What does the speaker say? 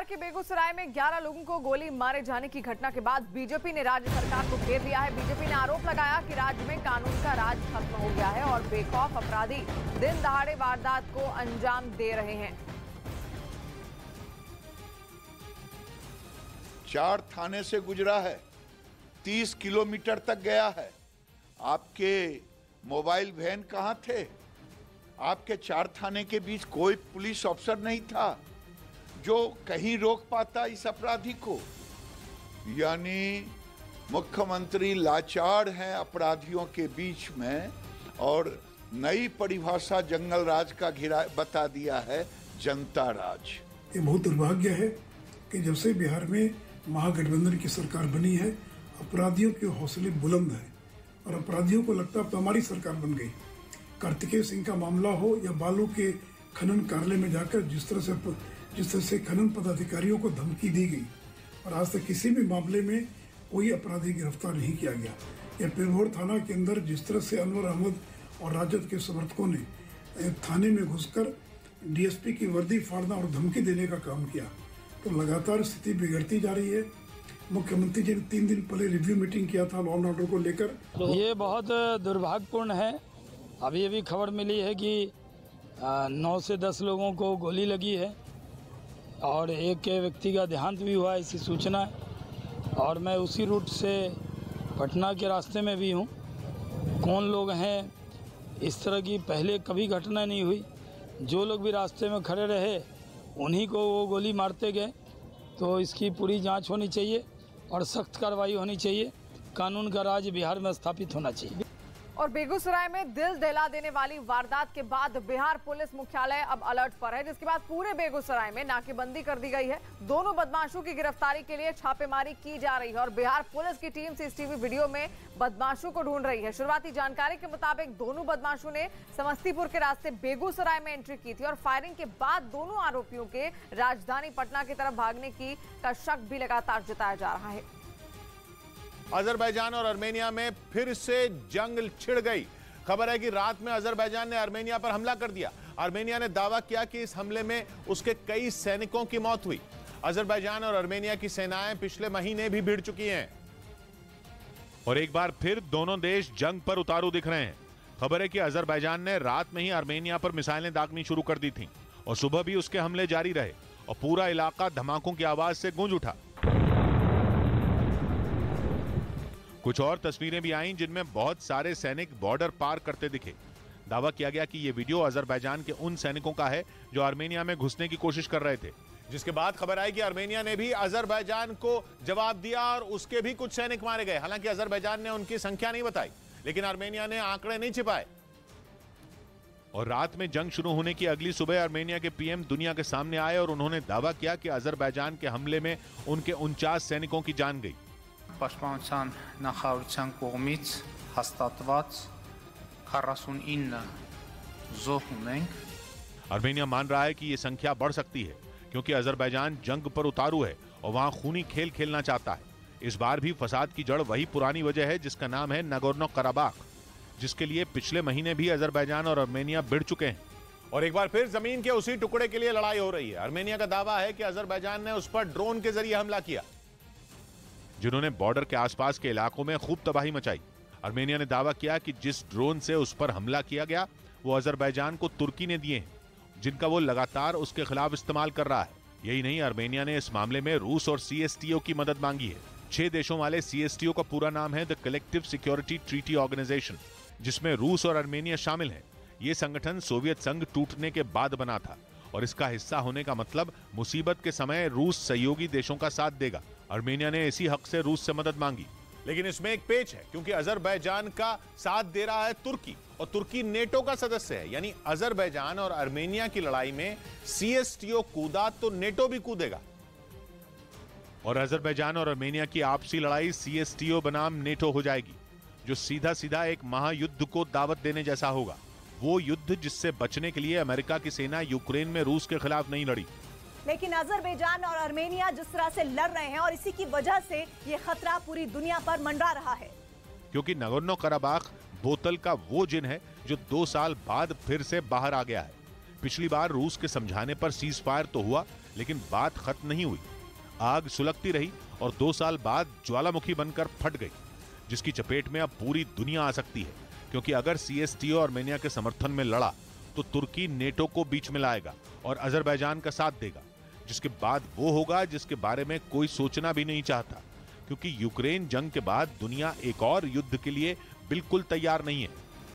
कि बेगूसराय में 11 लोगों को गोली मारे जाने की घटना के बाद बीजेपी ने राज्य सरकार को घेर लिया है। बीजेपी ने आरोप लगाया कि राज्य में कानून का राज खत्म हो गया है और बेखौफ अपराधी दिन दहाड़े वारदात को अंजाम दे रहे हैं। 4 थाने से गुजरा है, 30 किलोमीटर तक गया है। आपके मोबाइल वैन कहां थे? आपके 4 थाने के बीच कोई पुलिस अफसर नहीं था जो कहीं रोक पाता इस अपराधी को। यानी मुख्यमंत्री लाचार हैं अपराधियों के बीच में और नई परिभाषा जंगल राज का घिरा बता दिया है जनता राज। ये बहुत दुर्भाग्य है कि जब से बिहार में महागठबंधन की सरकार बनी है, अपराधियों के हौसले बुलंद हैं और अपराधियों को लगता है तो हमारी सरकार बन गई। कार्तिकेय सिंह का मामला हो या बालू के खनन कार्यालय में जाकर जिस तरह से खनन पदाधिकारियों को धमकी दी गई और आज तक किसी भी मामले में कोई अपराधी गिरफ्तार नहीं किया गया। या पिरभोर थाना के अंदर जिस तरह से अनवर अहमद और राजद के समर्थकों ने थाने में घुसकर डीएसपी की वर्दी फाड़ना और धमकी देने का काम किया, तो लगातार स्थिति बिगड़ती जा रही है। मुख्यमंत्री जी ने 3 दिन पहले रिव्यू मीटिंग किया था लॉ एंड ऑर्डर को लेकर। ये बहुत दुर्भाग्यपूर्ण है। अभी खबर मिली है कि 9 से 10 लोगों को गोली लगी है और एक व्यक्ति का देहांत भी हुआ, ऐसी सूचना है। और मैं उसी रूट से पटना के रास्ते में भी हूँ। कौन लोग हैं, इस तरह की पहले कभी घटना नहीं हुई। जो लोग भी रास्ते में खड़े रहे उन्हीं को वो गोली मारते गए। तो इसकी पूरी जांच होनी चाहिए और सख्त कार्रवाई होनी चाहिए। कानून का राज बिहार में स्थापित होना चाहिए। और बेगूसराय में दिल दहला देने वाली वारदात के बाद बिहार पुलिस मुख्यालय अब अलर्ट पर है, जिसके बाद पूरे बेगूसराय में नाकेबंदी कर दी गई है। दोनों बदमाशों की गिरफ्तारी के लिए छापेमारी की जा रही है और बिहार पुलिस की टीम सीसीटीवी वीडियो में बदमाशों को ढूंढ रही है। शुरुआती जानकारी के मुताबिक दोनों बदमाशों ने समस्तीपुर के रास्ते बेगूसराय में एंट्री की थी और फायरिंग के बाद दोनों आरोपियों के राजधानी पटना की तरफ भागने का शक भी लगातार जताया जा रहा है। अजरबैजान और आर्मेनिया में फिर से जंग छिड़ गई। खबर है कि रात में अजरबैजान ने आर्मेनिया पर हमला कर दिया। आर्मेनिया ने दावा किया कि इस हमले में उसके कई सैनिकों की मौत हुई। अजरबैजान और आर्मेनिया की सेनाएं पिछले महीने भी भिड़ चुकी हैं और एक बार फिर दोनों देश जंग पर उतारू दिख रहे हैं। खबर है कि अजरबैजान ने रात में ही आर्मेनिया पर मिसाइलें दागनी शुरू कर दी थीं और सुबह भी उसके हमले जारी रहे और पूरा इलाका धमाकों की आवाज से गूंज उठा। कुछ और तस्वीरें भी आईं जिनमें बहुत सारे सैनिक बॉर्डर पार करते दिखे। दावा किया गया कि यह वीडियो अजरबैजान के उन सैनिकों का है जो आर्मेनिया में घुसने की कोशिश कर रहे थे, जिसके बाद खबर आई कि आर्मेनिया ने भी अजरबैजान को जवाब दिया और उसके भी कुछ सैनिक मारे गए। हालांकि अजरबैजान ने उनकी संख्या नहीं बताई, लेकिन आर्मेनिया ने आंकड़े नहीं छिपाए। और रात में जंग शुरू होने की अगली सुबह आर्मेनिया के पीएम दुनिया के सामने आए और उन्होंने दावा किया कि अजरबैजान के हमले में उनके 49 सैनिकों की जान गई। Պաշտպանության նախարարության կողմից հաստատված 49 զոհ ունենք। आर्मेनिया मान रहा है कि यह संख्या बढ़ सकती है क्योंकि अजरबैजान जंग पर उतारू है और वहां खूनी खेल खेलना चाहता है। इस बार भी फसाद की जड़ वही पुरानी वजह है जिसका नाम है नागोर्नो कराबाख, जिसके लिए पिछले महीने भी अजरबैजान और आर्मेनिया भिड़ चुके हैं। और एक बार फिर जमीन के उसी टुकड़े के लिए लड़ाई हो रही है। आर्मेनिया का दावा है कि अजरबैजान ने उस पर ड्रोन के जरिए हमला किया, जिन्होंने बॉर्डर के आसपास के इलाकों में खूब तबाही मचाई। आर्मेनिया ने दावा किया कि जिस ड्रोन से उस पर हमला किया गया वो अजरबैजान को तुर्की ने दिए हैं, जिनका वो लगातार उसके खिलाफ इस्तेमाल कर रहा है। यही नहीं, आर्मेनिया ने इस मामले में रूस और सीएसटीओ की मदद मांगी है। 6 देशों वाले सीएसटीओ का पूरा नाम है the collective security treaty organisation, जिसमें रूस और आर्मेनिया शामिल हैं। ये संगठन सोवियत संघ टूटने के बाद बना था और इसका हिस्सा होने का मतलब मुसीबत के समय रूस सहयोगी देशों का साथ देगा। आर्मेनिया ने इसी हक से रूस से मदद मांगी, लेकिन इसमें एक पेच है क्योंकि अजरबैजान का साथ दे रहा है तुर्की और तुर्की नेटो का सदस्य है। यानी अजरबैजान और आर्मेनिया की लड़ाई में सीएसटीओ कूदा तो नेटो भी कूदेगा और अजरबैजान और आर्मेनिया की आपसी लड़ाई सीएसटीओ बनाम नेटो हो जाएगी, जो सीधा सीधा एक महायुद्ध को दावत देने जैसा होगा। वो युद्ध जिससे बचने के लिए अमेरिका की सेना यूक्रेन में रूस के खिलाफ नहीं लड़ी। लेकिन अजरबैजान और आर्मेनिया जिस तरह से लड़ रहे हैं और इसी की वजह से ये खतरा पूरी दुनिया पर मंडरा रहा है, क्योंकि नागोर्नो कराबाख बोतल का वो जिन है जो 2 साल बाद फिर से बाहर आ गया है। पिछली बार रूस के समझाने पर सीज फायर तो हुआ, लेकिन बात खत्म नहीं हुई। आग सुलगती रही और 2 साल बाद ज्वालामुखी बनकर फट गई, जिसकी चपेट में अब पूरी दुनिया आ सकती है, क्योंकि अगर सीएसटीओ आर्मेनिया के समर्थन में लड़ा तो तुर्की नेटो को बीच में लाएगा और अजरबैजान का साथ देगा, जिसके बाद वो होगा जिसके बारे में कोई सोचना भी नहीं चाहता, क्योंकि यूक्रेन जंग के बाद दुनिया एक और युद्ध के लिए बिल्कुल तैयार नहीं है।